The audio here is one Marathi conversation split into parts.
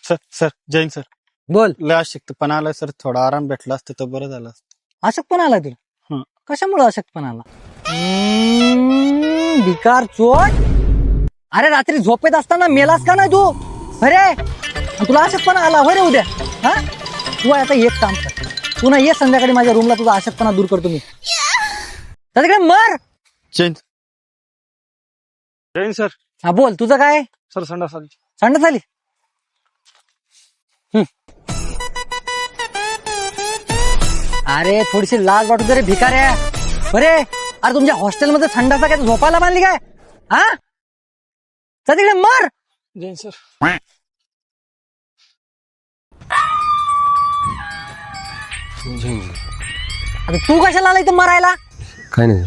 सर सर जैन सर बोल. लय अशक्तपणा आलाय सर. थोडा आराम भेटला असतं तर बरं झालं असतं. अशक्तपणा आला तुला? हं. कशामुळे अशक्तपणा आला? भिकार चोट. अरे रात्री झोपेत असताना मेलास का नाही तू? अरे तुला अशक्तपणा आला होय रे उद्या? हा तू आता एक काम कर, पुन्हा ये संध्याकाळी माझ्या रूमला, तुझा अशक्तपणा दूर करतो मी. त्याच्याकडे मर. जैन जैन सर. हा बोल, तुझं काय? सर संडास आली. संडास झाली? अरे थोडीशी लाज वाटू दे रे भिकाऱ्या. अरे तुमच्या हॉस्टेलमध्ये संडासा काय झोपायला बांधली काय? हा तिकडे मर. जैन सर. आता तू कशाला आला इथं मरायला? काय नाही.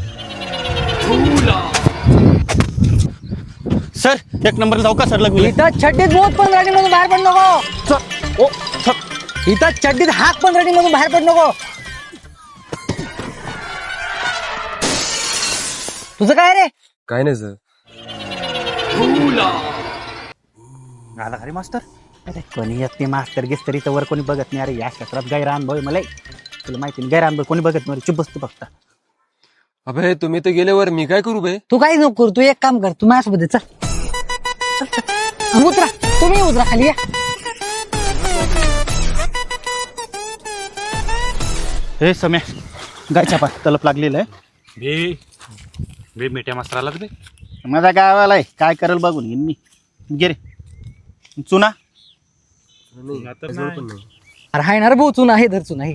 सर एक नंबर जाऊ का सर लागू? इथं छड्डीत बोध पण रायटिंग मधून बाहेर पड नको. सर ओ सर. इथं छड्डीत हाक पण रायटिंग मधून बाहेर पड नको. तुझं काय रे? काय नाही सर. आला खरी मास्तर. अरे कोणी येत नाही मास्तर गिस्तरीचं वर कोणी बघत नाही. अरे या क्षेत्रात गैरअनुभव आहे मला. तुला माहिती नाही गैरअनुभव कोणी बघत नाही. चुप बसतो फक्त. अबे तुम्ही तर गेल्यावर मी काय करू बे? तू काही नको करू, तू एक काम कर, तू माझ्यासोबत ये, चल. उतरा, तुम्ही उतरा खाली या. हे सम्या गायच्या पाठ तलप लागलेलं आहे. बे मिठ्या मास्तर आला बे. माझा गावाला आहे काय करेल बघून घेईन मी. गे रे चुना. नाही, जवळ पण नाही. अरे हाय ना रे भाऊ, चुना आहे, धर चुना आहे.